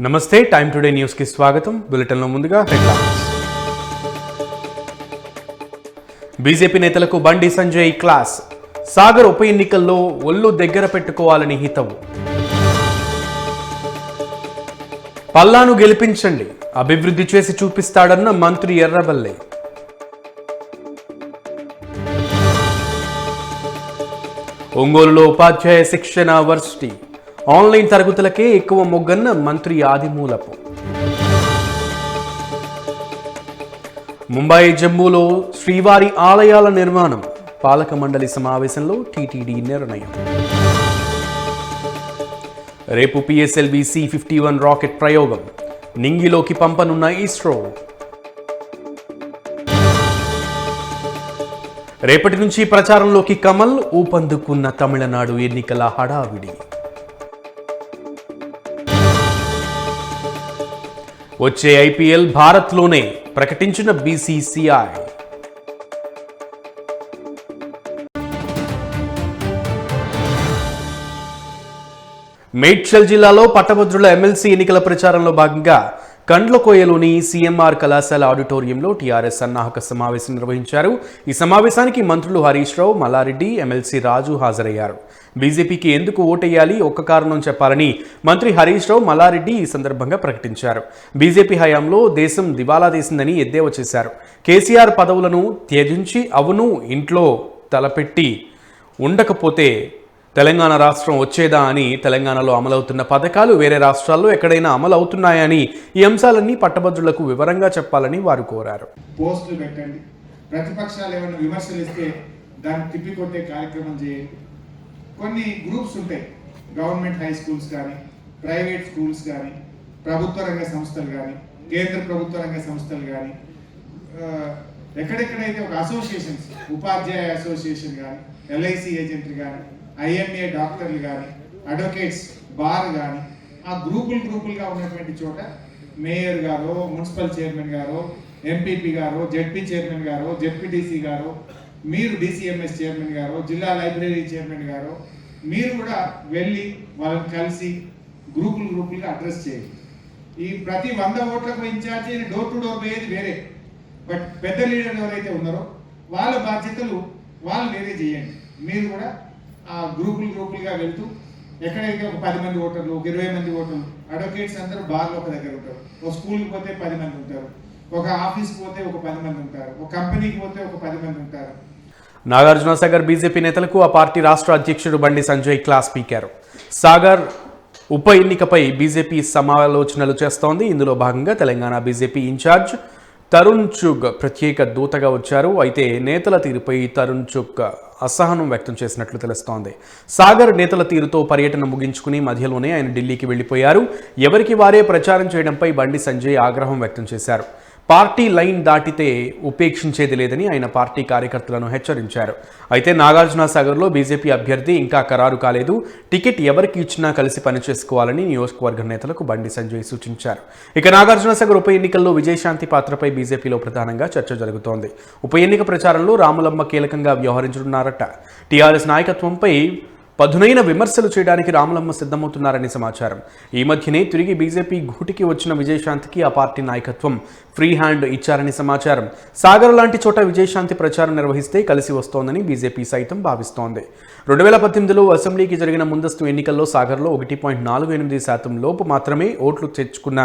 నమస్తే time today news కి స్వాగతం. బులెటిన్లో ముందుగా హెడ్లైన్స్. బీజేపీ నేతలకు బండి సంజయ్ క్లాస్. సాగర్ ఉప ఎన్నికల్లో ఒళ్ళు దగ్గర పెట్టుకోవాలని హితవు. పల్లాను గెలిపించండి, అభివృద్ధి చేసి చూపిస్తాడన్న మంత్రి ఎర్రబెల్లి. ఒంగోలులో ఉపాధ్యాయ శిక్షణ వర్సిటీ. ఆన్లైన్ తరగతులకే ఎక్కువ మొగ్గన్న మంత్రి ఆదిమూలపు. ముంబై జమ్మూలో శ్రీవారి ఆలయాల నిర్మాణం. పాలక మండలి సమావేశంలో టీటీడీ నిర్ణయం. రేపు పిఎస్ఎల్వి C-51 రాకెట్ ప్రయోగం. నింగిలోకి పంపనున్న ఇస్రో. రేపటి నుంచి ప్రచారంలోకి కమల్. ఊపందుకున్న తమిళనాడు ఎన్నికల హడావిడి. వచ్చే ఐపీఎల్ భారత్లోనే ప్రకటించిన బీసీసీఐ. మేడ్చల్ జిల్లాలో పట్టభద్రుల ఎమ్మెల్సీ ఎన్నికల ప్రచారంలో భాగంగా కండ్లకోయలోని సీఎంఆర్ కళాశాల ఆడిటోరియంలో టీఆర్ఎస్ సన్నాహక సమావేశం నిర్వహించారు. ఈ సమావేశానికి మంత్రులు హరీష్ రావు, మల్లారెడ్డి, ఎమ్మెల్సీ రాజు హాజరయ్యారు. బీజేపీకి ఎందుకు ఓటేయాలి, ఒక్క కారణం చెప్పాలని మంత్రి హరీష్ రావు, మల్లారెడ్డి ఈ సందర్భంగా ప్రకటించారు. బీజేపీ హయాంలో దేశం దివాలా తీసిందని ఎద్దేవా చేశారు. కేసీఆర్ పదవులను త్యజించి అవును ఇంట్లో తలపెట్టి ఉండకపోతే తెలంగాణ రాష్ట్రం వచ్చేదా అని, తెలంగాణలో అమలవుతున్న పథకాలు వేరే రాష్ట్రాల్లో ఎక్కడైనా అమలు అవుతున్నాయని, ఈ అంశాలన్నీ పట్టభద్రులకు వివరంగా చెప్పాలని వారు కోరారు. పోస్టులు పెట్టండి, ప్రతిపక్షాలు ఏమైనా విమర్శలు ఇస్తే దాన్ని తిప్పికొట్టే కార్యక్రమం చేయండి. కొన్ని గ్రూప్స్ ఉంటాయి, గవర్నమెంట్ హై స్కూల్స్ కానీ, ప్రైవేట్ స్కూల్స్ కానీ, ప్రభుత్వ రంగ సంస్థలు కానీ, కేంద్ర ప్రభుత్వ రంగ సంస్థలు కానీ, ఎక్కడెక్కడైతే ఒక అసోసియేషన్స్, ఉపాధ్యాయ అసోసియేషన్ కానీ, LIC ఏజెంట్లు కానీ, IMA డాక్టర్లు కానీ, అడ్వకేట్స్ బార్ కానీ, ఆ గ్రూపులుగా ఉన్నటువంటి చోట మేయర్ గారు, మున్సిపల్ చైర్మన్ గారు, MPP గారు, ZP చైర్మన్ గారు, ZPDC గారు, మీరు DCMS చైర్మన్ గారు, జిల్లా లైబ్రరీ చైర్మన్ గారు, మీరు కూడా వెళ్ళి వాళ్ళని కలిసి గ్రూపులుగా అడ్రస్ చేయండి. ఈ ప్రతి 100 ఓట్లకు ఇన్ఛార్జి డోర్ టు డోర్ పోయేది వేరే, బట్ పెద్ద లీడర్ ఎవరైతే ఉన్నారో వాళ్ళ బాధ్యతలు వాళ్ళు వేరే చేయండి. మీరు కూడా ఆ గ్రూపులుగా వెళ్తూ ఎక్కడైతే ఒక 10 మంది ఓటర్లు, ఒక 20 మంది ఓటర్లు, అడ్వకేట్స్ అందరూ బార్లో ఒక దగ్గర ఉంటారు, ఒక స్కూల్కి పోతే 10 మంది ఉంటారు, ఒక ఆఫీస్కి పోతే ఒక 10 మంది ఉంటారు, ఒక కంపెనీకి పోతే ఒక 10 మంది ఉంటారు. నాగార్జున సాగర్ బీజేపీ నేతలకు ఆ పార్టీ రాష్ట్ర అధ్యక్షుడు బండి సంజయ్ క్లాస్ పీకారు. సాగర్ ఉప ఎన్నికపై బీజేపీ సమాలోచనలు చేస్తోంది. ఇందులో భాగంగా తెలంగాణ బీజేపీ ఇన్ఛార్జ్ తరుణ్ చుగ్ ప్రత్యేక దూతగా వచ్చారు. అయితే నేతల తీరుపై తరుణ్ చుగ్ అసహనం వ్యక్తం చేసినట్లు తెలుస్తోంది. సాగర్ నేతల తీరుతో పర్యటన ముగించుకుని మధ్యలోనే ఆయన ఢిల్లీకి వెళ్లిపోయారు. ఎవరికి వారే ప్రచారం చేయడంపై బండి సంజయ్ ఆగ్రహం వ్యక్తం చేశారు. పార్టీ లైన్ దాటితే ఉపేక్షించేది లేదని ఆయన పార్టీ కార్యకర్తలను హెచ్చరించారు. అయితే నాగార్జున సాగర్లో బీజేపీ అభ్యర్థి ఇంకా ఖరారు కాలేదు. టికెట్ ఎవరికి ఇచ్చినా కలిసి పనిచేసుకోవాలని నియోజకవర్గ నేతలకు బండి సంజయ్ సూచించారు. ఇక నాగార్జున సాగర్ ఉప ఎన్నికల్లో విజయశాంతి పాత్రపై బీజేపీలో ప్రధానంగా చర్చ జరుగుతోంది. ఉప ఎన్నిక ప్రచారంలో రాములమ్మ కీలకంగా వ్యవహరించనున్నారట. టీఆర్ఎస్ నాయకత్వంపై పదునైన విమర్శలు చేయడానికి రాములమ్మ సిద్ధమవుతున్నారని సమాచారం. ఈ మధ్యనే తిరిగి బీజేపీ గూటికి వచ్చిన విజయశాంతికి ఆ పార్టీ నాయకత్వం ఫ్రీ హ్యాండ్ ఇచ్చారని సమాచారం. సాగర్ లాంటి చోట విజయశాంతి ప్రచారం నిర్వహిస్తే కలిసి వస్తోందని బీజేపీ సైతం భావిస్తోంది. 2018లో అసెంబ్లీకి జరిగిన ముందస్తు ఎన్నికల్లో సాగర్లో 1.48% లోపు మాత్రమే ఓట్లు తెచ్చుకున్న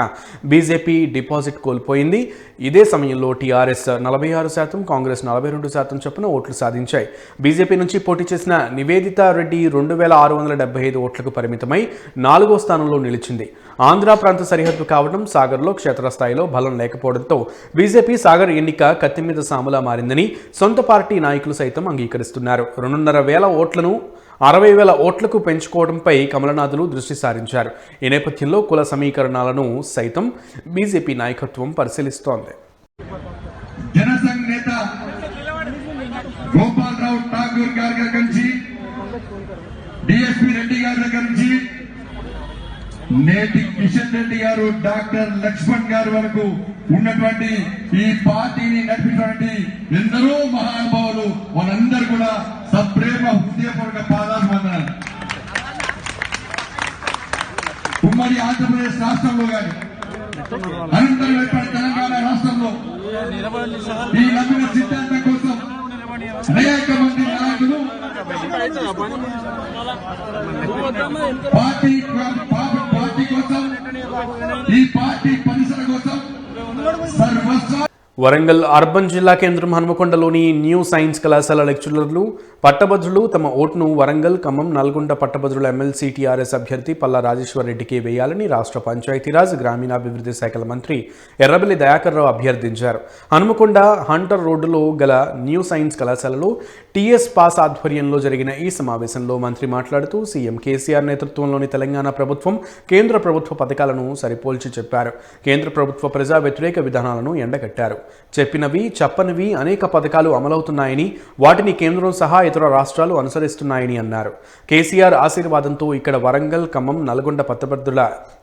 బీజేపీ డిపాజిట్ కోల్పోయింది. ఇదే సమయంలో టీఆర్ఎస్ 46%, కాంగ్రెస్ 42% చొప్పున ఓట్లు సాధించాయి. బీజేపీ నుంచి పోటీ చేసిన నివేదిత రెడ్డి 2675 ఓట్లకు పరిమితమై 4వ స్థానంలో నిలిచింది. ఆంధ్ర ప్రాంత సరిహద్దు కావడం, సాగర్లో క్షేత్రస్థాయిలో బలం లేకపోవడంతో బీజేపీ సాగర్ ఎన్నిక కత్తి మీద సాములా మారిందని సొంత పార్టీ నాయకులు సైతం అంగీకరిస్తున్నారు. 2,500 ఓట్లను 60,000 ఓట్లకు పెంచుకోవడంపై కమలనాథులు దృష్టి సారించారు. ఈ నేపథ్యంలో కుల సమీకరణాలను సైతం బీజేపీ నాయకత్వం పరిశీలిస్తోంది. జనసంఘ్ నేత గోపాలరావు ఠాకూర్ గారి దగ్గర నుంచి, DSP రెడ్డి గారి దగ్గర నుంచి, నేటి కిషన్ రెడ్డి గారు, డాక్టర్ లక్ష్మణ్ గారి వరకు ఉన్నటువంటి ఈ పార్టీని నడిపినటువంటి ఎందరో మహానుభావులు, వాళ్ళందరూ కూడా సప్రేమ హృదయపూర్వక పాదాభివందనాలు. ఉమ్మడి ఆంధ్రప్రదేశ్ రాష్ట్రంలో కానీ అనంతరం ఏర్పడిన తెలంగాణ రాష్ట్రంలో ఈ నమ్మిన సిద్ధాంతం కోసం అనేక మంది నాయకులు పార్టీ కోసం ఈ పార్టీ పరిసర కోసం సర్వస్వ వరంగల్ అర్బన్ జిల్లా కేంద్రం హనుమకొండలోని న్యూ సైన్స్ కళాశాల లెక్చరర్లు పట్టభద్రులు తమ ఓటును వరంగల్ ఖమ్మం నల్గొండ పట్టభద్రుల ఎమ్మెల్సీ టీఆర్ఎస్ అభ్యర్థి పల్లా రాజేశ్వర్ రెడ్డికి వేయాలని రాష్ట్ర పంచాయతీరాజ్ గ్రామీణాభివృద్ధి శాఖల మంత్రి ఎర్రబెల్లి దయాకర్ రావు అభ్యర్థించారు. హనుమకొండ హంటర్ రోడ్డులో గల న్యూ సైన్స్ కళాశాలలో టీఎస్ పాస్ ఆధ్వర్యంలో జరిగిన ఈ సమావేశంలో మంత్రి మాట్లాడుతూ సీఎం కేసీఆర్ నేతృత్వంలోని తెలంగాణ ప్రభుత్వం కేంద్ర ప్రభుత్వ పథకాలను సరిపోల్చి చెప్పారు. కేంద్ర ప్రభుత్వ ప్రజా వ్యతిరేక విధానాలను ఎండగట్టారు. చెప్పినవి చెప్పనివి అనేక పథకాలు అమలవుతున్నాయని వాటిని కేంద్రం సహా ఇతర రాష్ట్రాలు అనుసరిస్తున్నాయని అన్నారు. కేసీఆర్ ఆశీర్వాదంతో ఇక్కడ వరంగల్ ఖమ్మం నల్గొండ పట్టభద్రుల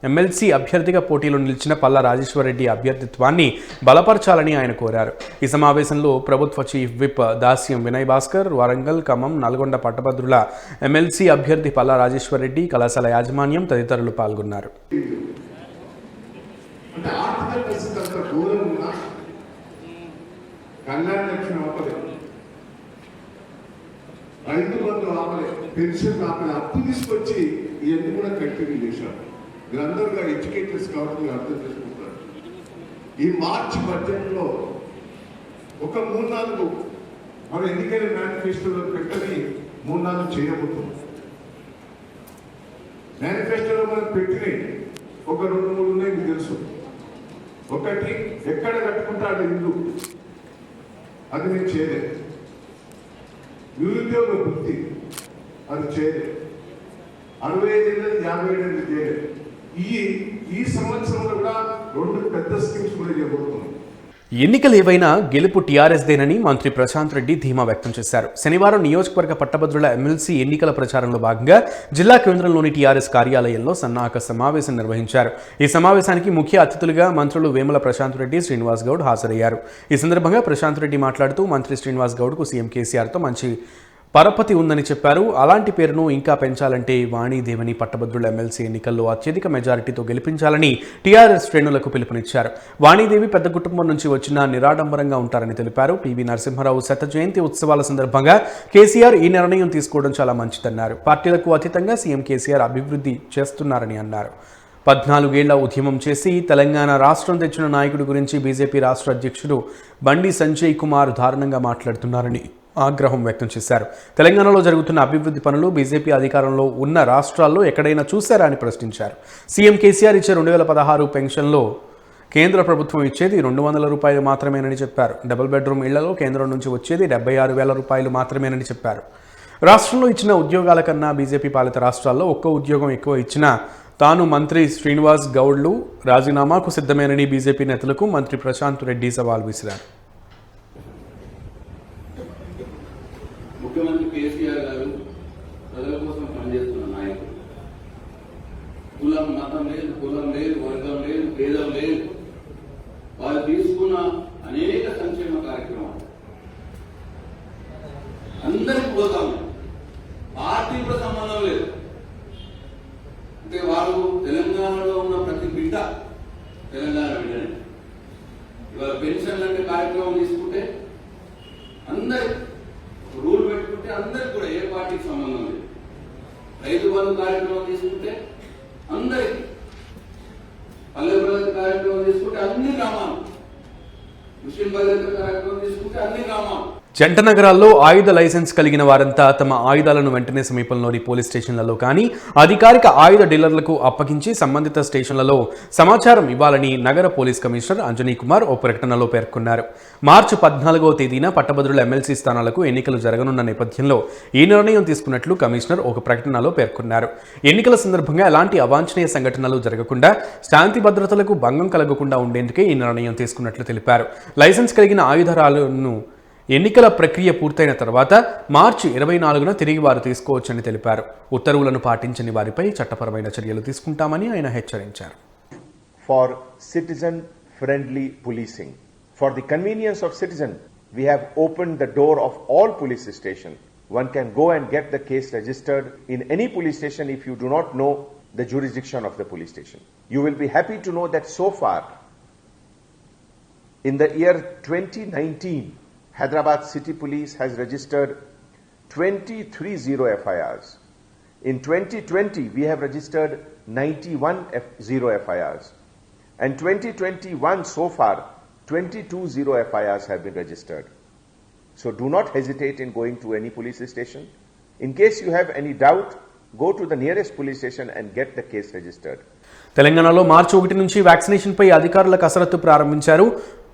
ఎమ్మెల్సీ అభ్యర్థిగా పోటీలో నిలిచిన పల్లా రాజేశ్వర్ రెడ్డి అభ్యర్థిత్వాన్ని బలపరచాలని ఆయన కోరారు. ఈ సమావేశంలో ప్రభుత్వ చీఫ్ విప్ దాస్యం వినయ్ భాస్కర్, వరంగల్ ఖమ్మం నల్గొండ పట్టభద్రుల ఎమ్మెల్సీ అభ్యర్థి పల్లా రాజేశ్వర్ రెడ్డి, కళాశాల యాజమాన్యం తదితరులు పాల్గొన్నారు. కళ్యాణ లక్ష్మి ఆపలే, రైతు బంధు ఆపలే, పెన్షన్ ఆపలే, అప్పు తీసుకొచ్చి ఇవన్నీ కూడా కంటిన్యూ చేశారు. మీరందరూ ఎడ్యుకేటర్స్ కాబట్టి మీరు అర్థం చేసుకుంటారు. ఈ మార్చి బడ్జెట్లో ఒక 3-4 మన ఎన్నికల మేనిఫెస్టోలో పెట్టని 3-4 చేయబోతున్నాం. మేనిఫెస్టోలో మనం పెట్టినాయి ఒక 2-3 ఉన్నాయి, మీకు తెలుసు. ఒకటి ఎక్కడ కట్టుకుంటాడు ఇల్లు, అది నేను చేయలేదు. నిరుద్యోగ వృత్తి అది చేయలేదు. 65 ఏళ్ళది 50 ఏళ్ళది చేయలేదు. ఈ సంవత్సరంలో కూడా 2 పెద్ద స్కీమ్స్ కూడా చేయబోతున్నాం. ఎన్నికలు ఏవైనా గెలుపు టీఆర్ఎస్దేనని మంత్రి ప్రశాంత్ రెడ్డి ధీమా వ్యక్తం చేశారు. శనివారం నియోజకవర్గ పట్టభద్రుల ఎమ్మెల్సీ ఎన్నికల ప్రచారంలో భాగంగా జిల్లా కేంద్రంలోని టీఆర్ఎస్ కార్యాలయంలో సన్నాహక సమావేశం నిర్వహించారు. ఈ సమావేశానికి ముఖ్య అతిథులుగా మంత్రులు వేముల ప్రశాంత్ రెడ్డి, శ్రీనివాస్ గౌడ్ హాజరయ్యారు. ఈ సందర్భంగా ప్రశాంత్ రెడ్డి మాట్లాడుతూ మంత్రి శ్రీనివాస్ గౌడ్కు సీఎం కేసీఆర్తో మంచి పరపతి ఉందని చెప్పారు. అలాంటి పేరును ఇంకా పెంచాలంటే వాణీదేవిని పట్టభద్రుల ఎమ్మెల్సీ ఎన్నికల్లో అత్యధిక మెజారిటీతో గెలిపించాలని టీఆర్ఎస్ శ్రేణులకు పిలుపునిచ్చారు. వాణీదేవి పెద్ద కుటుంబం నుంచి వచ్చిన నిరాడంబరంగా ఉంటారని తెలిపారు. పివి నరసింహారావు శత జయంతి ఉత్సవాల సందర్భంగా కేసీఆర్ ఈ నిర్ణయం తీసుకోవడం చాలా మంచిదన్నారు. పార్టీలకు అతీతంగా సీఎం కేసీఆర్ అభివృద్ధి చేస్తున్నారని అన్నారు. 14 ఏళ్ల ఉద్యమం చేసి తెలంగాణ రాష్ట్రం తెచ్చిన నాయకుడి గురించి బీజేపీ రాష్ట్ర అధ్యక్షుడు బండి సంజయ్ కుమార్ దారుణంగా మాట్లాడుతున్నారని ఆగ్రహం వ్యక్తం చేశారు. తెలంగాణలో జరుగుతున్న అభివృద్ధి పనులు బీజేపీ అధికారంలో ఉన్న రాష్ట్రాల్లో ఎక్కడైనా చూశారా అని ప్రశ్నించారు. సీఎం కేసీఆర్ ఇచ్చే 2016 పెన్షన్లో కేంద్ర ప్రభుత్వం ఇచ్చేది 200 రూపాయలు మాత్రమేనని చెప్పారు. డబుల్ బెడ్రూమ్ ఇళ్లలో కేంద్రం నుంచి వచ్చేది 76,000 రూపాయలు మాత్రమేనని చెప్పారు. రాష్ట్రంలో ఇచ్చిన ఉద్యోగాల కన్నా బీజేపీ పాలిత రాష్ట్రాల్లో ఒక్క ఉద్యోగం ఎక్కువ ఇచ్చినా తాను మంత్రి శ్రీనివాస్ గౌడ్లు రాజీనామాకు సిద్ధమేనని బీజేపీ నేతలకు మంత్రి ప్రశాంత్ రెడ్డి సవాల్ విసిరారు. ముఖ్యమంత్రి కేసీఆర్ గారు ప్రజల కోసం పనిచేస్తున్న నాయకుడు. కులం మతం లేదు, వర్గం లేదు, భేదం లేదు. వారు తీసుకున్న అనేక సంక్షేమ కార్యక్రమాలు అందరికి పోతాం. పార్టీతో సంబంధం లేదు. అంటే వారు తెలంగాణలో ఉన్న ప్రతి బిడ్డ తెలంగాణ బిడ్డనే. ఇవాళ పెన్షన్ లాంటి కార్యక్రమం తీసుకుంటే అందరి రూల్ పెట్టుకుంటే అందరికి కూడా ఏ పార్టీకి సంబంధం లేదు. రైతు బంధు కార్యక్రమం తీసుకుంటే అందరికి, పల్లె ప్రగతి కార్యక్రమం తీసుకుంటే అన్ని గ్రామాలు, ముస్లిం భద్రత కార్యక్రమం తీసుకుంటే అన్ని గ్రామాలు. జంట నగరాల్లో ఆయుధ లైసెన్స్ కలిగిన వారంతా తమ ఆయుధాలను వెంటనే సమీపంలోని పోలీస్ స్టేషన్లలో కానీ అధికారిక ఆయుధ డీలర్లకు అప్పగించి సంబంధిత స్టేషన్లలో సమాచారం ఇవ్వాలని నగర పోలీస్ కమిషనర్ అంజనీ కుమార్ ఓ ప్రకటనలో పేర్కొన్నారు. మార్చి 14వ తేదీన పట్టభద్రుల ఎమ్మెల్సీ స్థానాలకు ఎన్నికలు జరగనున్న నేపథ్యంలో ఈ నిర్ణయం తీసుకున్నట్లు కమిషనర్ ఒక ప్రకటనలో పేర్కొన్నారు. ఎన్నికల సందర్భంగా ఎలాంటి అవాంఛనీయ సంఘటనలు జరగకుండా, శాంతి భద్రతలకు భంగం కలగకుండా ఉండేందుకే ఈ నిర్ణయం తీసుకున్నట్లు తెలిపారు. లైసెన్స్ కలిగిన ఆయుధాలను ఎన్నికల ప్రక్రియ పూర్తయిన తర్వాత మార్చి 24న తిరిగి వారు తీసుకోవచ్చని తెలిపారు. ఉత్తర్వులను పాటించని వారిపై చట్టపరమైన చర్యలు తీసుకుంటామని ఆయన హెచ్చరించారు. For citizen friendly policing, for the convenience of citizen, we have opened the door of all police stations. One can go and get the case registered in any police station if you do not know the jurisdiction of the police station. You will be happy to know that so far, in the year 2019, Hyderabad City Police has registered 230 FIRs. In 2020, we have registered 91 FIRs. And 2021 so far, 22 FIRs have been registered. So do not hesitate in going to any police station. In case you have any doubt, go to the nearest police station and get the case registered. తెలంగాణలో మార్చి 1 నుంచి వ్యాక్సినేషన్పై అధికారుల కసరత్తు ప్రారంభించారు.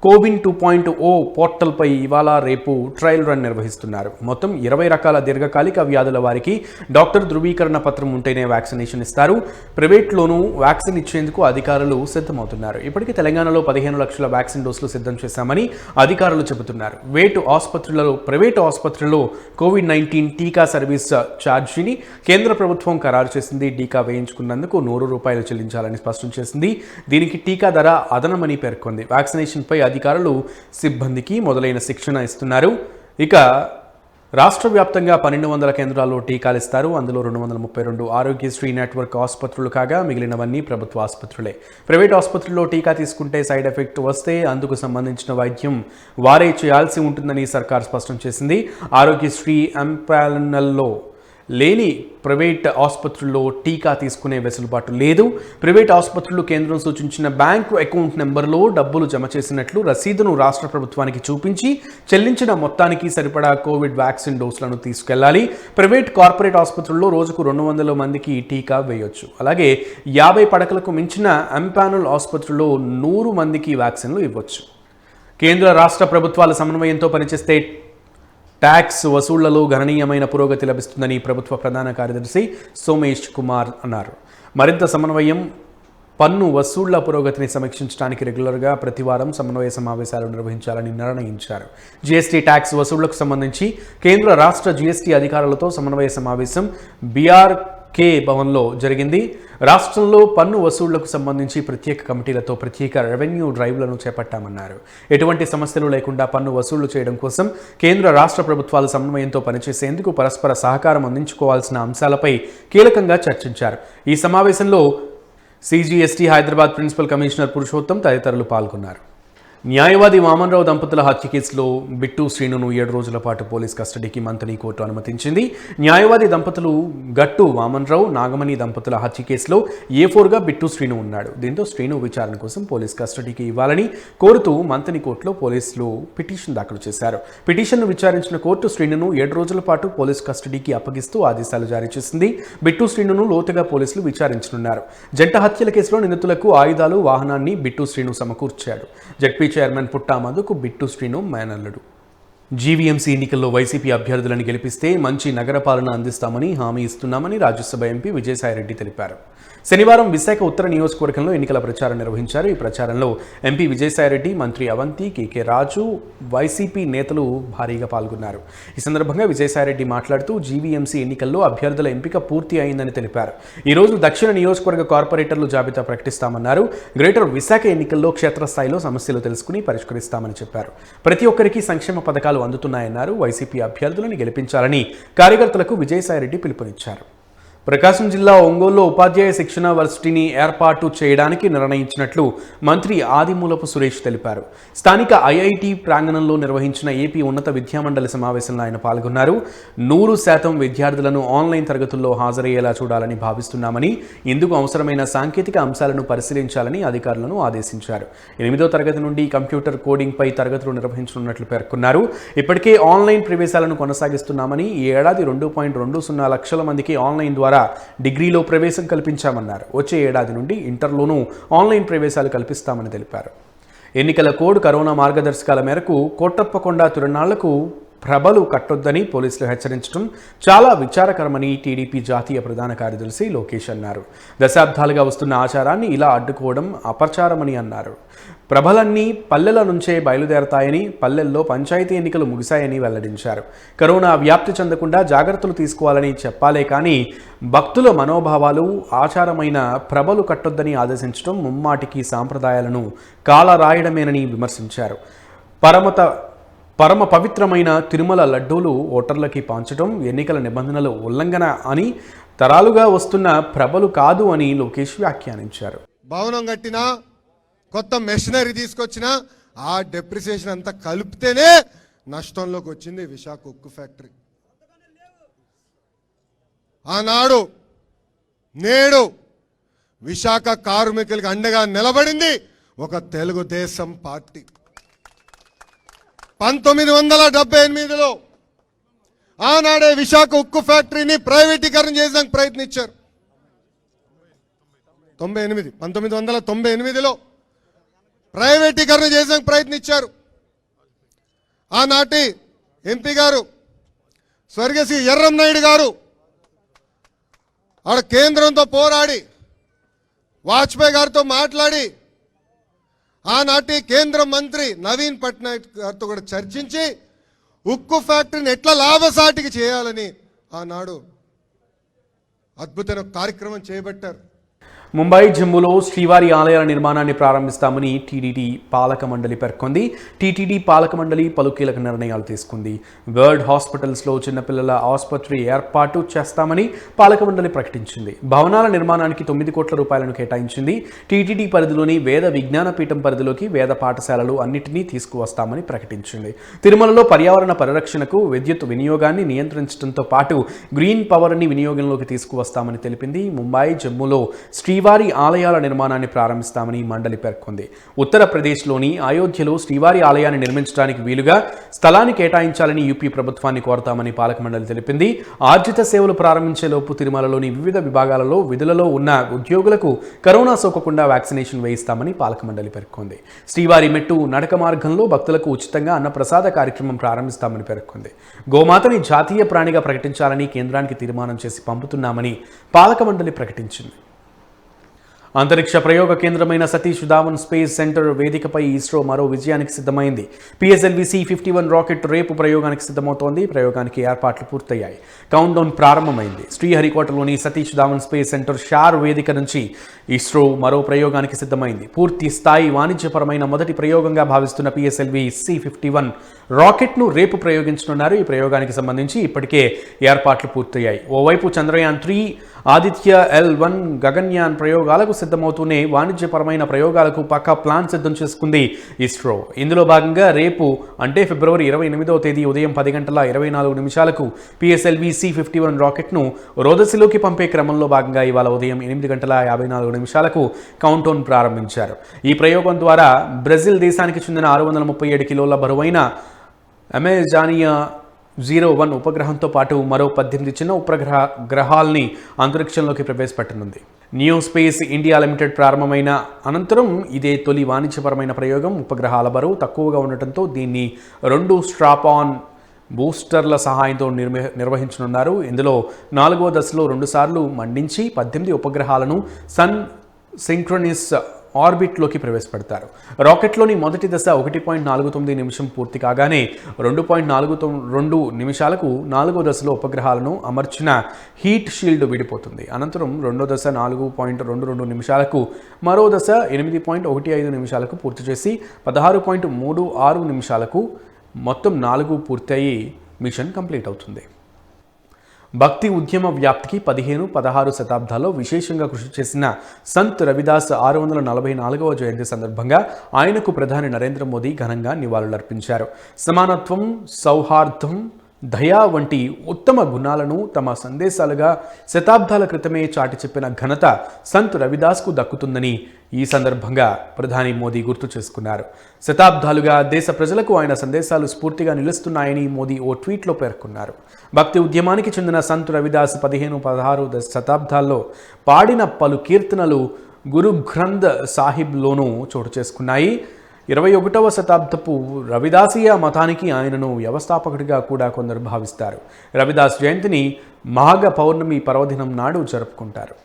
CoWIN 2.0 పోర్టల్పై ఇవాళ రేపు trial run నిర్వహిస్తున్నారు. మొత్తం 20 రకాల దీర్ఘకాలిక వ్యాధుల వారికి డాక్టర్ ధృవీకరణ పత్రం ఉంటేనే వ్యాక్సినేషన్ ఇస్తారు. ప్రైవేట్లోనూ వ్యాక్సిన్ ఇచ్చేందుకు అధికారులు సిద్ధమవుతున్నారు. ఇప్పటికీ తెలంగాణలో 15 లక్షల వ్యాక్సిన్ డోసులు సిద్ధం చేశామని అధికారులు చెబుతున్నారు. ప్రైవేటు ఆసుపత్రుల్లో కోవిడ్-19 టీకా సర్వీస్ ఛార్జీని కేంద్ర ప్రభుత్వం ఖరారు చేసింది. టీకా వేయించుకున్నందుకు ₹100 చెల్లించాలని స్పష్టం చేసింది. దీనికి టీకా ధర అదనమని పేర్కొంది. వ్యాక్సినేషన్పై అధికారులు సిబ్బందికి మొదలైన శిక్షణ ఇస్తున్నారు. ఇక రాష్ట్ర వ్యాప్తంగా 1200 కేంద్రాల్లో టీకాలు ఇస్తారు. అందులో 232 ఆరోగ్యశ్రీ నెట్వర్క్ ఆసుపత్రులు కాగా మిగిలినవన్నీ ప్రభుత్వ ఆసుపత్రులే. ప్రైవేట్ ఆసుపత్రుల్లో టీకా తీసుకుంటే సైడ్ ఎఫెక్ట్ వస్తే అందుకు సంబంధించిన వైద్యం వారే చేయాల్సి ఉంటుందని సర్కార్ స్పష్టం చేసింది. ఆరోగ్యశ్రీ ఎంపానల్లో లేని ప్రైవేట్ ఆసుపత్రుల్లో టీకా తీసుకునే వెసులుబాటు లేదు. ప్రైవేట్ ఆసుపత్రులు కేంద్రం సూచించిన బ్యాంకు అకౌంట్ నెంబర్లో డబ్బులు జమ చేసినట్లు రసీదును రాష్ట్ర ప్రభుత్వానికి చూపించి చెల్లించిన మొత్తానికి సరిపడా కోవిడ్ వ్యాక్సిన్ డోసులను తీసుకెళ్లాలి. ప్రైవేట్ కార్పొరేట్ ఆసుపత్రుల్లో రోజుకు 200 మందికి టీకా వేయొచ్చు. అలాగే 50 పడకలకు మించిన ఎంపానల్ ఆసుపత్రుల్లో 100 మందికి వ్యాక్సిన్లు ఇవ్వచ్చు. కేంద్ర రాష్ట్ర ప్రభుత్వాల సమన్వయంతో పనిచేస్తే ట్యాక్స్ వసూళ్లలో గణనీయమైన పురోగతి లభిస్తుందని ప్రభుత్వ ప్రధాన కార్యదర్శి సోమేష్ కుమార్ అన్నారు. మరింత సమన్వయం, పన్ను వసూళ్ల పురోగతిని సమీక్షించడానికి రెగ్యులర్గా ప్రతివారం సమన్వయ సమావేశాలు నిర్వహించాలని నిర్ణయించారు. జీఎస్టీ ట్యాక్స్ వసూళ్లకు సంబంధించి కేంద్ర రాష్ట్ర జీఎస్టీ అధికారులతో సమన్వయ సమావేశం బీఆర్కే భవన్లో జరిగింది. రాష్ట్రంలో పన్ను వసూళ్లకు సంబంధించి ప్రత్యేక కమిటీలతో ప్రత్యేక రెవెన్యూ డ్రైవ్లను చేపట్టామన్నారు. ఎటువంటి సమస్యలు లేకుండా పన్ను వసూళ్లు చేయడం కోసం కేంద్ర రాష్ట్ర ప్రభుత్వాలు సమన్వయంతో పనిచేసేందుకు పరస్పర సహకారం అందించుకోవాల్సిన అంశాలపై కీలకంగా చర్చించారు. ఈ సమావేశంలో CGST Hyderabad principal commissioner Purushottam తదితరులు పాల్గొన్నారు. న్యాయవాది వామన్రావు దంపతుల హత్య కేసులో బిట్టు శ్రీనును 7 రోజుల పాటు పోలీస్ కస్టడీకి మంతని కోర్టు అనుమతించింది. న్యాయవాది దంపతులు గట్టు వామన్రావు, నాగమణి దంపతుల హత్య కేసులో A4గా బిట్టు శ్రీను ఉన్నాడు. దీంతో శ్రీను విచారణ కోసం పోలీస్ కస్టడీకి ఇవ్వాలని కోరుతూ మంతని కోర్టులో పోలీసులు పిటిషన్ దాఖలు చేశారు. పిటిషన్ను విచారించిన కోర్టు శ్రీనును 7 రోజుల పాటు పోలీస్ కస్టడీకి అప్పగిస్తూ ఆదేశాలు జారీ చేసింది. బిట్టు శ్రీనును లోతుగా పోలీసులు విచారించనున్నారు. జంట హత్యల కేసులో నిందితులకు ఆయుధాలు, వాహనాన్ని బిట్టు శ్రీను సమకూర్చాడు. జడ్పీ చైర్మన్ పుట్టా మధుకు బిట్టు శ్రీను మేనల్లుడు. జీవీఎంసీ ఎన్నికల్లో వైసీపీ అభ్యర్థులను గెలిపిస్తే మంచి నగరపాలన అందిస్తామని హామీ ఇస్తున్నామని రాజ్యసభ ఎంపీ విజయసాయిరెడ్డి తెలిపారు. శనివారం విశాఖ ఉత్తర నియోజకవర్గంలో ఎన్నికల ప్రచారం నిర్వహించారు. ఈ ప్రచారంలో ఎంపీ విజయసాయిరెడ్డి, మంత్రి అవంతి, కేకే రాజు, వైసీపీ నేతలు భారీగా పాల్గొన్నారు. ఈ సందర్భంగా విజయసాయిరెడ్డి మాట్లాడుతూ జీవీఎంసీ ఎన్నికల్లో అభ్యర్థుల ఎంపిక పూర్తి అయిందని తెలిపారు. ఈ రోజు దక్షిణ నియోజకవర్గ కార్పొరేటర్లు జాబితా ప్రకటిస్తామన్నారు. గ్రేటర్ విశాఖ ఎన్నికల్లో క్షేత్రస్థాయిలో సమస్యలు తెలుసుకుని పరిష్కరిస్తామని చెప్పారు. ప్రతి ఒక్కరికి సంక్షేమ పథకాలు అందుతున్నాయన్నారు. వైసీపీ అభ్యర్థులను గెలిపించాలని కార్యకర్తలకు విజయసాయిరెడ్డి పిలుపునిచ్చారు. ప్రకాశం జిల్లా ఒంగోలులో ఉపాధ్యాయ శిక్షణ వర్సిటీని ఏర్పాటు చేయడానికి నిర్ణయించినట్లు మంత్రి ఆదిమూలపు సురేష్ తెలిపారు. స్థానిక ఐఐటి ప్రాంగణంలో నిర్వహించిన ఏపీ ఉన్నత విద్యామండలి సమావేశంలో ఆయన పాల్గొన్నారు. 100% విద్యార్థులను ఆన్లైన్ తరగతుల్లో హాజరయ్యేలా చూడాలని భావిస్తున్నామని, ఇందుకు అవసరమైన సాంకేతిక అంశాలను పరిశీలించాలని అధికారులను ఆదేశించారు. 8వ తరగతి నుండి కంప్యూటర్ కోడింగ్పై తరగతులు నిర్వహించనున్నట్లు పేర్కొన్నారు. ఇప్పటికే ఆన్లైన్ ప్రవేశాలను కొనసాగిస్తున్నామని, ఈ ఏడాది 2.20 లక్షల మందికి ఆన్లైన్ ద్వారా డిగ్రీలో ప్రవేశం కల్పించామన్నారు. వచ్చే ఏడాది నుండి ఇంటర్లోనూ ఆన్లైన్ ప్రవేశాలు కల్పిస్తామని తెలిపారు. ఎన్నికల కోడ్, కరోనా మార్గదర్శకాల మేరకు కోటప్పకొండ తిరునాళ్లకు ప్రభలు కట్టొద్దని పోలీసులు హెచ్చరించడం చాలా విచారకరమని టీడీపీ జాతీయ ప్రధాన కార్యదర్శి లోకేష్ అన్నారు. దశాబ్దాలుగా వస్తున్న ఆచారాన్ని ఇలా అడ్డుకోవడం అపచారమని అన్నారు. ప్రభలన్నీ పల్లెల నుంచే బయలుదేరతాయని, పల్లెల్లో పంచాయతీ ఎన్నికలు ముగిశాయని వెల్లడించారు. కరోనా వ్యాప్తి చెందకుండా జాగ్రత్తలు తీసుకోవాలని చెప్పాలే కానీ భక్తుల మనోభావాలు, ఆచారమైన ప్రభలు కట్టొద్దని ఆదేశించడం ముమ్మాటికి సాంప్రదాయాలను కాలరాయడమేనని విమర్శించారు. పరమ పవిత్రమైన తిరుమల లడ్డూలు ఓటర్లకి పంచడం ఎన్నికల నిబంధనలు ఉల్లంఘన అని తరాలుగా వస్తున్న ప్రభలు కాదు అని లోకేష్ వ్యాఖ్యానించారు. భవనం కట్టినా కొత్త మెషినరీ తీసుకొచ్చినా ఆ డెప్రిసియేషన్ అంతా కలిపితేనే నష్టంలోకి వచ్చింది విశాఖ ఉక్కు ఫ్యాక్టరీ. ఆనాడు నేడు విశాఖ కార్మికులకు అండగా నిలబడింది ఒక తెలుగుదేశం పార్టీ. 1978లో ఆనాడే విశాఖ ఉక్కు ఫ్యాక్టరీని ప్రైవేటీకరణ చేయడానికి ప్రయత్నించారు. 1998లో ప్రైవేటీకరణ చేయడానికి ప్రయత్నించారు. ఆనాటి ఎంపీ గారు స్వర్గశ్రీ ఎర్రంనాయుడు గారు ఆడ కేంద్రంతో పోరాడి వాజ్పేయి గారితో మాట్లాడి ఆనాటి కేంద్ర మంత్రి నవీన్ పట్నాయక్ గారితో కూడా చర్చించి ఉక్కు ఫ్యాక్టరీని ఎట్లా లాభసాటికి చేయాలని ఆనాడు అద్భుతమైన కార్యక్రమం చేపట్టారు. ముంబై జమ్మూలో శ్రీవారి ఆలయాల నిర్మాణాన్ని ప్రారంభిస్తామని టీటీడీ పాలక మండలి పేర్కొంది. టీటీడీ పాలక మండలి పలు కీలక నిర్ణయాలు తీసుకుంది. వర్డ్ హాస్పిటల్స్లో చిన్నపిల్లల ఆసుపత్రి ఏర్పాటు చేస్తామని పాలక మండలి ప్రకటించింది. భవనాల నిర్మాణానికి 9 కోట్ల రూపాయలను కేటాయించింది. టీటీడీ పరిధిలోని వేద విజ్ఞాన పీఠం పరిధిలోకి వేద పాఠశాలలు అన్నింటినీ తీసుకువస్తామని ప్రకటించింది. తిరుమలలో పర్యావరణ పరిరక్షణకు విద్యుత్ వినియోగాన్ని నియంత్రించడంతో పాటు గ్రీన్ పవర్ని వినియోగంలోకి తీసుకువస్తామని తెలిపింది. ముంబై జమ్మూలో శ్రీవారి ఆలయాల నిర్మాణాన్ని ప్రారంభిస్తామని మండలి పేర్కొంది. ఉత్తరప్రదేశ్లోని అయోధ్యలో శ్రీవారి ఆలయాన్ని నిర్మించడానికి వీలుగా స్థలాన్ని కేటాయించాలని యూపీ ప్రభుత్వాన్ని కోరతామని పాలక మండలి తెలిపింది. ఆర్జిత సేవలు ప్రారంభించేలోపు తిరుమలలోని వివిధ విభాగాలలో విధులలో ఉన్న ఉద్యోగులకు కరోనా సోకకుండా వ్యాక్సినేషన్ వేయిస్తామని పాలక మండలి పేర్కొంది. శ్రీవారి మెట్టు నడక మార్గంలో భక్తులకు ఉచితంగా అన్నప్రసాద కార్యక్రమం ప్రారంభిస్తామని పేర్కొంది. గోమాతని జాతీయ ప్రాణిగా ప్రకటించాలని కేంద్రానికి తీర్మానం చేసి పంపుతున్నామని పాలక మండలి ప్రకటించింది. అంతరిక్ష ప్రయోగ కేంద్రమైన సతీష్ ధావన్ స్పేస్ సెంటర్ వేదికపై ఇస్రో మరో విజయానికి సిద్ధమైంది. పిఎస్ఎల్వి C-51 రాకెట్ రేపు ప్రయోగానికి సిద్ధమవుతోంది. ప్రయోగానికి ఏర్పాట్లు పూర్తయ్యాయి. కౌంట్డౌన్ ప్రారంభమైంది. శ్రీహరికోటలోని సతీష్ ధావన్ స్పేస్ సెంటర్ షార్ వేదిక నుంచి ఇస్రో మరో ప్రయోగానికి సిద్ధమైంది. పూర్తి స్థాయి వాణిజ్యపరమైన మొదటి ప్రయోగంగా భావిస్తున్న పిఎస్ఎల్వి C-51 రాకెట్ను రేపు ప్రయోగించనున్నారు. ఈ ప్రయోగానికి సంబంధించి ఇప్పటికే ఏర్పాట్లు పూర్తయ్యాయి. ఓవైపు చంద్రయాన్ 3 ఆదిత్య L1 గగన్యాన్ ప్రయోగాలకు సిద్ధమవుతూనే వాణిజ్యపరమైన ప్రయోగాలకు పక్కా ప్లాన్ సిద్ధం చేసుకుంది ఇస్రో. ఇందులో భాగంగా రేపు అంటే ఫిబ్రవరి 28వ తేదీ ఉదయం 10:24 పిఎస్ఎల్వి C-51 రాకెట్ను రోదసిలోకి పంపే క్రమంలో భాగంగా ఇవాళ ఉదయం 8:54 కౌంట్డౌన్ ప్రారంభించారు. ఈ ప్రయోగం ద్వారా బ్రెజిల్ దేశానికి చెందిన 637 కిలోల బరువైన అమెజానియా 01 ఉపగ్రహంతో పాటు మరో 18 చిన్న గ్రహాల్ని అంతరిక్షంలోకి ప్రవేశపెట్టనుంది. న్యూ స్పేస్ ఇండియా లిమిటెడ్ ప్రారంభమైన అనంతరం ఇదే తొలి వాణిజ్యపరమైన ప్రయోగం. ఉపగ్రహాల బరువు తక్కువగా ఉండటంతో దీన్ని 2 స్ట్రాప్-ఆన్ బూస్టర్ల సహాయంతో నిర్వహించనున్నారు. ఇందులో 4వ దశలో 2 సార్లు మండించి 18 ఉపగ్రహాలను సన్ సింక్రోనిస్ ఆర్బిట్లోకి ప్రవేశపెడతారు. రాకెట్లోని మొదటి దశ 1.49 నిమిషం పూర్తి కాగానే 2.42 నిమిషాలకు 4వ దశలో ఉపగ్రహాలను అమర్చిన హీట్ షీల్డ్ విడిపోతుంది. అనంతరం 2వ దశ 4.22 నిమిషాలకు, మరో దశ 8.15 నిమిషాలకు పూర్తి చేసి 16.36 నిమిషాలకు మొత్తం 4 పూర్తయి మిషన్ కంప్లీట్ అవుతుంది. భక్తి ఉద్యమ వ్యాప్తికి 15-16 శతాబ్దాల్లో విశేషంగా కృషి చేసిన సంత్ రవిదాస్ 644వ జయంతి సందర్భంగా ఆయనకు ప్రధాని నరేంద్ర మోదీ ఘనంగా నివాళులర్పించారు. సమానత్వం, సౌహార్దం, దయా వంటి ఉత్తమ గుణాలను తమ సందేశాలుగా శతాబ్దాల క్రితమే చాటి చెప్పిన ఘనత సంత్ రవిదాస్కు దక్కుతుందని ఈ సందర్భంగా ప్రధాని మోదీ గుర్తు చేసుకున్నారు. శతాబ్దాలుగా దేశ ప్రజలకు ఆయన సందేశాలు స్ఫూర్తిగా నిలుస్తున్నాయని మోదీ ఓ ట్వీట్లో పేర్కొన్నారు. భక్తి ఉద్యమానికి చెందిన సంత్ రవిదాస్ 15-16 శతాబ్దాల్లో పాడిన పలు కీర్తనలు గురు గ్రంథ్ సాహిబ్లోనూ చోటు చేసుకున్నాయి. 21వ శతాబ్దపు రవిదాసీయ మతానికి ఆయనను వ్యవస్థాపకుడిగా కూడా కొందరు భావిస్తారు. రవిదాస్ జయంతిని మాఘ పౌర్ణమి పర్వదినం నాడు జరుపుకుంటారు.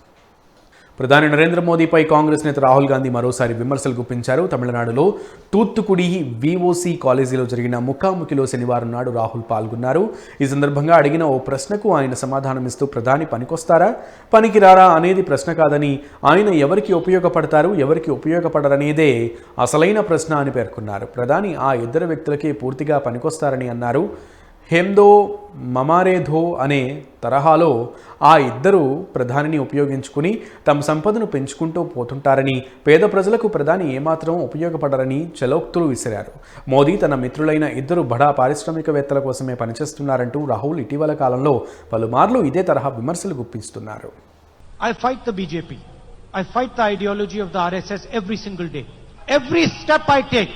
ప్రధాని నరేంద్ర మోదీపై కాంగ్రెస్ నేత రాహుల్ గాంధీ మరోసారి విమర్శలు గుప్పించారు. తమిళనాడులో తూత్తుకుడి VOC కాలేజీలో జరిగిన ముఖాముఖిలో శనివారం నాడు రాహుల్ పాల్గొన్నారు. ఈ సందర్భంగా అడిగిన ఓ ప్రశ్నకు ఆయన సమాధానమిస్తూ ప్రధాని పనికొస్తారా, పనికిరారా అనేది ప్రశ్న కాదని, ఆయన ఎవరికి ఉపయోగపడతారు, ఎవరికి ఉపయోగపడరనేదే అసలైన ప్రశ్న అని పేర్కొన్నారు. ప్రధాని ఆ ఇద్దరు వ్యక్తులకే పూర్తిగా పనికొస్తారని అన్నారు. హెమ్దో మమారేధో అనే తరహాలో ఆ ఇద్దరు ప్రధానిని ఉపయోగించుకుని తమ సంపదను పెంచుకుంటూ పోతుంటారని, పేద ప్రజలకు ప్రధాని ఏమాత్రం ఉపయోగపడరని చలోక్తులు విసిరారు. మోదీ తన మిత్రులైన ఇద్దరు బడా పారిశ్రామికవేత్తల కోసమే పనిచేస్తున్నారంటూ రాహుల్ ఇటీవల కాలంలో పలుమార్లు ఇదే తరహా విమర్శలు గుప్పిస్తున్నారు. I fight the BJP. I fight the ideology of the RSS every single day. Every step I take,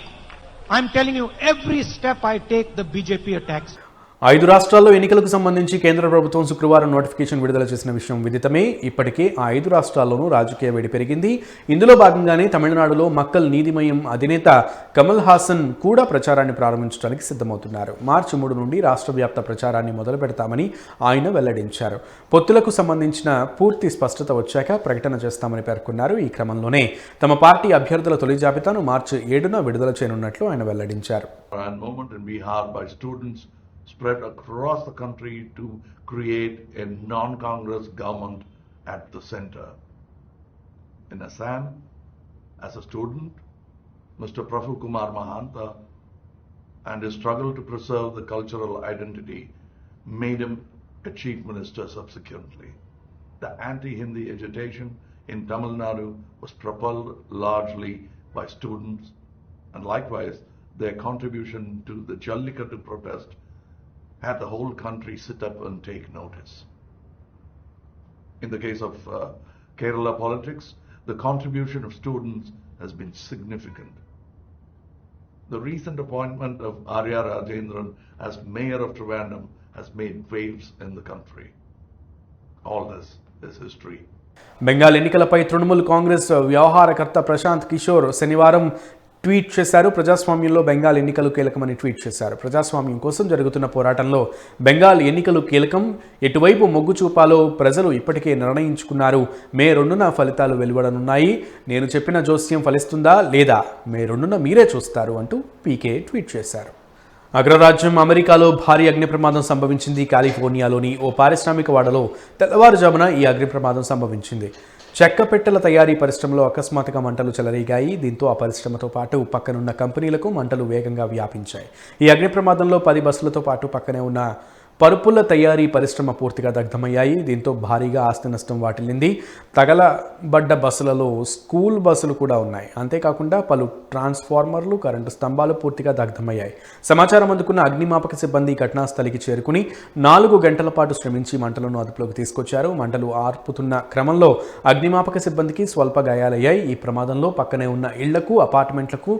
I'm telling you, every step I take, the BJP attacks. 5 రాష్ట్రాల్లో ఎన్నికలకు సంబంధించి కేంద్ర ప్రభుత్వం శుక్రవారం నోటిఫికేషన్ విడుదల చేసిన విషయం విదితమే. ఇప్పటికే ఆ 5 రాష్ట్రాల్లోనూ రాజకీయ వేడి పెరిగింది. ఇందులో భాగంగానే తమిళనాడులో మక్కల్ నీతిమయం అధినేత కమల్ హాసన్ కూడా ప్రచారాన్ని ప్రారంభించడానికి సిద్ధమవుతున్నారు. మార్చి 3 నుండి రాష్ట్ర వ్యాప్త ప్రచారాన్ని మొదలు పెడతామని ఆయన వెల్లడించారు. పొత్తులకు సంబంధించిన పూర్తి స్పష్టత వచ్చాక ప్రకటన చేస్తామని పేర్కొన్నారు. ఈ క్రమంలోనే తమ పార్టీ అభ్యర్థుల తొలి జాబితాను మార్చి 7న విడుదల చేయనున్నట్లు ఆయన వెల్లడించారు. Spread across the country to create a non-Congress government at the center. In Assam, as a student, Mr. Praful Kumar Mahanta and his struggle to preserve the cultural identity made him a chief minister subsequently. The anti-Hindi agitation in Tamil Nadu was propelled largely by students, and likewise their contribution to the Jallikattu protest had the whole country sit up and take notice. In the case of Kerala politics, the contribution of students has been significant. The recent appointment of Arya Rajendran as mayor of Trivandrum has made waves in the country. All this is history. Bengal ఎన్నికలపై తృణమూల్ కాంగ్రెస్ వ్యవహారకర్త ప్రశాంత్ కిషోర్ శనివారం tweet చేశారు. ప్రజాస్వామ్యంలో బెంగాల్ ఎన్నికలు కీలకమని tweet చేశారు. ప్రజాస్వామ్యం కోసం జరుగుతున్న పోరాటంలో బెంగాల్ ఎన్నికలు కీలకం. ఎటువైపు మొగ్గు చూపాలో ప్రజలు ఇప్పటికే నిర్ణయించుకున్నారు. మే 2న ఫలితాలు వెలువడనున్నాయి. నేను చెప్పిన జోస్యం ఫలిస్తుందా లేదా మే 2న మీరే చూస్తారు అంటూ పీకే ట్వీట్ చేశారు. అగ్రరాజ్యం అమెరికాలో భారీ అగ్ని ప్రమాదం సంభవించింది. కాలిఫోర్నియాలోని ఓ పారిశ్రామిక వాడలో తెల్లవారుజామున ఈ అగ్ని ప్రమాదం సంభవించింది. చెక్క పెట్టెల తయారీ పరిశ్రమలో అకస్మాత్తుగా మంటలు చెలరేగాయి. దీంతో ఆ పరిశ్రమతో పాటు పక్కనున్న కంపెనీలకు మంటలు వేగంగా వ్యాపించాయి. ఈ అగ్ని ప్రమాదంలో 10 బస్సులతో పాటు పక్కనే ఉన్న పరుపుల తయారీ పరిశ్రమ పూర్తిగా దగ్ధమయ్యాయి. దీంతో భారీగా ఆస్తి నష్టం వాటిల్లింది. తగలబడ్డ బస్సులలో స్కూల్ బస్సులు కూడా ఉన్నాయి. అంతేకాకుండా పలు ట్రాన్స్ఫార్మర్లు, కరెంటు స్తంభాలు పూర్తిగా దగ్ధమయ్యాయి. సమాచారం అందుకున్న అగ్నిమాపక సిబ్బంది ఘటనాస్థలికి చేరుకుని 4 గంటల పాటు శ్రమించి మంటలను అదుపులోకి తీసుకొచ్చారు. మంటలు ఆర్పుతున్న క్రమంలో అగ్నిమాపక సిబ్బందికి స్వల్ప గాయాలయ్యాయి. ఈ ప్రమాదంలో పక్కనే ఉన్న ఇళ్లకు, అపార్ట్మెంట్లకు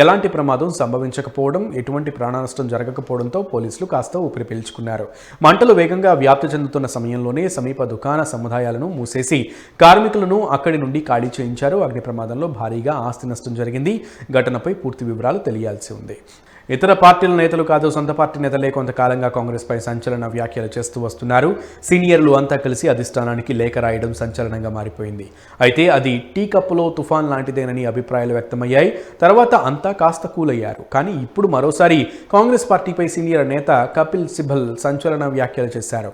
ఎలాంటి ప్రమాదం సంభవించకపోవడం, ఎటువంటి ప్రాణనష్టం జరగకపోవడంతో పోలీసులు కాస్త ఊపిరి పీల్చుకున్నారు. మంటలు వేగంగా వ్యాప్తి చెందుతున్న సమయంలోనే సమీప దుకాణ సముదాయాలను మూసేసి కార్మికులను అక్కడి నుండి ఖాళీ చేయించారు. అగ్ని ప్రమాదంలో భారీగా ఆస్తి నష్టం జరిగింది. ఘటనపై పూర్తి వివరాలు తెలియాల్సి ఉంది. ఇతర పార్టీల నేతలు కాదు, సొంత పార్టీ నేతలే కొంతకాలంగా కాంగ్రెస్పై సంచలన వ్యాఖ్యలు చేస్తూ వస్తున్నారు. సీనియర్లు అంతా కలిసి అధిష్టానానికి లేఖ రాయడం సంచలనంగా మారిపోయింది. అయితే అది టీ కప్పులో తుఫాన్ లాంటిదేనని అభిప్రాయాలు వ్యక్తమయ్యాయి. తర్వాత అంతా కాస్త కూలయ్యారు. కానీ ఇప్పుడు మరోసారి కాంగ్రెస్ పార్టీపై సీనియర్ నేత కపిల్ సిబల్ సంచలన వ్యాఖ్యలు చేశారు.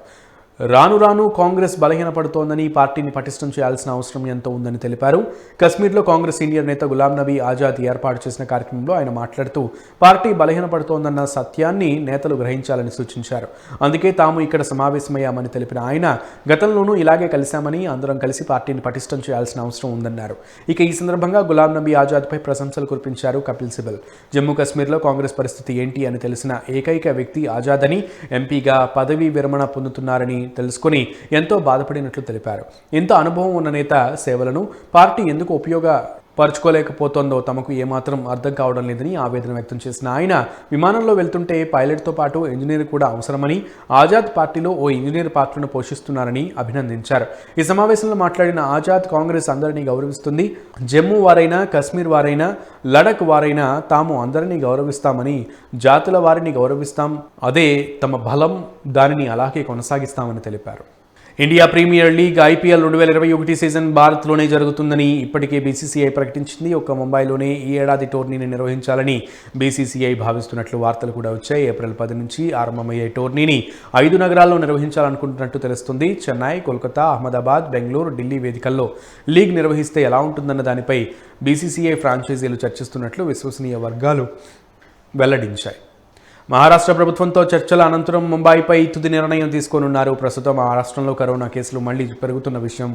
రాను రాను కాంగ్రెస్ బలహీనపడుతోందని, పార్టీని పటిష్టం చేయాల్సిన అవసరం ఎంతో ఉందని తెలిపారు. కశ్మీర్లో కాంగ్రెస్ సీనియర్ నేత గులాం నబీ ఆజాద్ ఏర్పాటు చేసిన కార్యక్రమంలో ఆయన మాట్లాడుతూ పార్టీ బలహీనపడుతోందన్న సత్యాన్ని నేతలు గ్రహించాలని సూచించారు. అందుకే తాము ఇక్కడ సమావేశమయ్యామని తెలిపిన ఆయన గతంలోనూ ఇలాగే కలిశామని, అందరం కలిసి పార్టీని పటిష్టం చేయాల్సిన అవసరం ఉందన్నారు. ఇక ఈ సందర్భంగా గులాం నబీ ఆజాద్పై ప్రశంసలు కురిపించారు కపిల్ సిబల్. జమ్మూ కశ్మీర్లో కాంగ్రెస్ పరిస్థితి ఏంటి అని తెలిసిన ఏకైక వ్యక్తి ఆజాద్ అని, ఎంపీగా పదవీ విరమణ పొందుతున్నారని తెలుసుకుని ఎంతో బాధపడినట్లు తెలిపారు. ఇంత అనుభవం ఉన్న నేత సేవలను పార్టీ ఎందుకు ఉపయోగపరచుకోలేకపోతోందో తమకు ఏమాత్రం అర్థం కావడం లేదని ఆవేదన వ్యక్తం చేసిన ఆయన విమానంలో వెళ్తుంటే పైలట్తో పాటు ఇంజనీర్ కూడా అవసరమని, ఆజాద్ పార్టీలో ఓ ఇంజనీర్ పాత్రను పోషిస్తున్నారని అభినందించారు. ఈ సమావేశంలో మాట్లాడిన ఆజాద్ కాంగ్రెస్ అందరినీ గౌరవిస్తుంది. జమ్మూ వారైనా, కశ్మీర్ వారైనా, లడక్ వారైనా తాము అందరినీ గౌరవిస్తామని, జాతుల వారిని గౌరవిస్తాం. అదే తమ బలం, దానిని అలాగే కొనసాగిస్తామని తెలిపారు. India Premier League IPL 2021 season భారత్లోనే జరుగుతుందని ఇప్పటికే BCCI ప్రకటించింది. ఒక్క ముంబైలోనే ఈ ఏడాది టోర్నీని నిర్వహించాలని BCCI భావిస్తున్నట్లు వార్తలు కూడా వచ్చాయి. ఏప్రిల్ 10 నుంచి ఆరంభమయ్యే టోర్నీని 5 నగరాల్లో నిర్వహించాలనుకుంటున్నట్టు తెలుస్తుంది. చెన్నై, కోల్కతా, అహ్మదాబాద్, బెంగళూరు, ఢిల్లీ వేదికల్లో లీగ్ నిర్వహిస్తే ఎలా ఉంటుందన్న దానిపై BCCI ఫ్రాంచైజీలు చర్చిస్తున్నట్లు విశ్వసనీయ వర్గాలు వెల్లడించాయి. మహారాష్ట్ర ప్రభుత్వంతో చర్చల అనంతరం ముంబైపై తుది నిర్ణయం తీసుకోనున్నారు. ప్రస్తుతం మహారాష్ట్రంలో కరోనా కేసులు మళ్లీ పెరుగుతున్న విషయం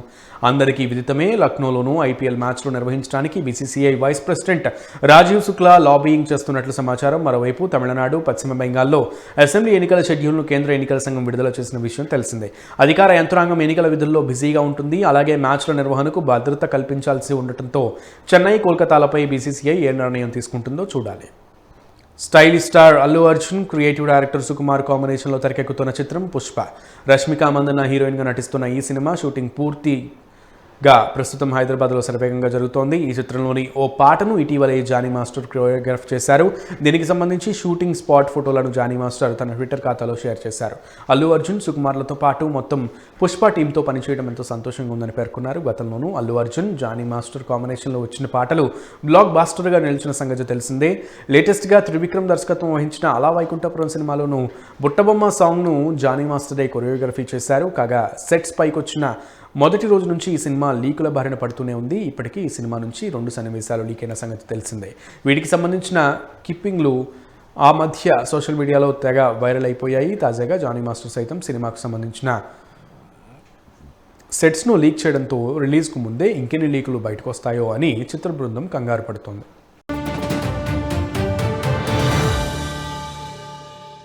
అందరికీ విదితమే. లక్నోలోనూ ఐపీఎల్ మ్యాచ్లు నిర్వహించడానికి BCCI vice president Rajeev Shukla lobbying చేస్తున్నట్లు సమాచారం. మరోవైపు తమిళనాడు, పశ్చిమ బెంగాల్లో అసెంబ్లీ ఎన్నికల షెడ్యూల్ను కేంద్ర ఎన్నికల సంఘం విడుదల చేసిన విషయం తెలిసిందే. అధికార యంత్రాంగం ఎన్నికల విధుల్లో బిజీగా ఉంటుంది. అలాగే మ్యాచ్ల నిర్వహణకు భద్రత కల్పించాల్సి ఉండటంతో చెన్నై, కోల్కతాలపై బీసీసీఐ ఏ నిర్ణయం తీసుకుంటుందో చూడాలి. Stylish star Allu Arjun, creative director Sukumar కాంబినేషన్లో తెరకెక్కుతున్న చిత్రం పుష్ప. రష్మిక మందన్న హీరోయిన్గా నటిస్తున్న ఈ సినిమా షూటింగ్ పూర్తిగా ప్రస్తుతం హైదరాబాద్లో శరవేగంగా జరుగుతోంది. ఈ చిత్రంలోని ఓ పాటను ఇటీవలే జానీ మాస్టర్ కొరియోగ్రాఫ్ చేశారు. దీనికి సంబంధించి షూటింగ్ స్పాట్ ఫోటోలను జానీ మాస్టర్ తన ట్విట్టర్ ఖాతాలో షేర్ చేశారు. అల్లు అర్జున్, సుకుమార్లతో పాటు మొత్తం పుష్ప టీంతో పనిచేయడం ఎంతో సంతోషంగా ఉందని పేర్కొన్నారు. గతంలోనూ అల్లు అర్జున్, జానీ మాస్టర్ కాంబినేషన్లో వచ్చిన పాటలు బ్లాక్ బాస్టర్గా నిలిచిన సంగతి తెలిసిందే. లేటెస్ట్గా త్రివిక్రమ్ దర్శకత్వం వహించిన అలా వైకుంఠపురం సినిమాలోనూ బుట్టబొమ్మ సాంగ్ను జానీ మాస్టరే కొరియోగ్రఫీ చేశారు. కాగా సెట్స్ పైకి వచ్చిన మొదటి రోజు నుంచి ఈ సినిమా లీకుల బారిన పడుతూనే ఉంది. ఇప్పటికీ ఈ సినిమా నుంచి 2 సన్నివేశాలు లీక్ అయిన సంగతి తెలిసిందే. వీటికి సంబంధించిన క్లిప్పింగ్లు ఆ మధ్య సోషల్ మీడియాలో తెగ వైరల్ అయిపోయాయి. తాజాగా జానీ మాస్టర్ సైతం సినిమాకు సంబంధించిన సెట్స్ను లీక్ చేయడంతో రిలీజ్కు ముందే ఇంకెన్ని లీకులు బయటకు వస్తాయో అని చిత్ర బృందం కంగారు పడుతోంది.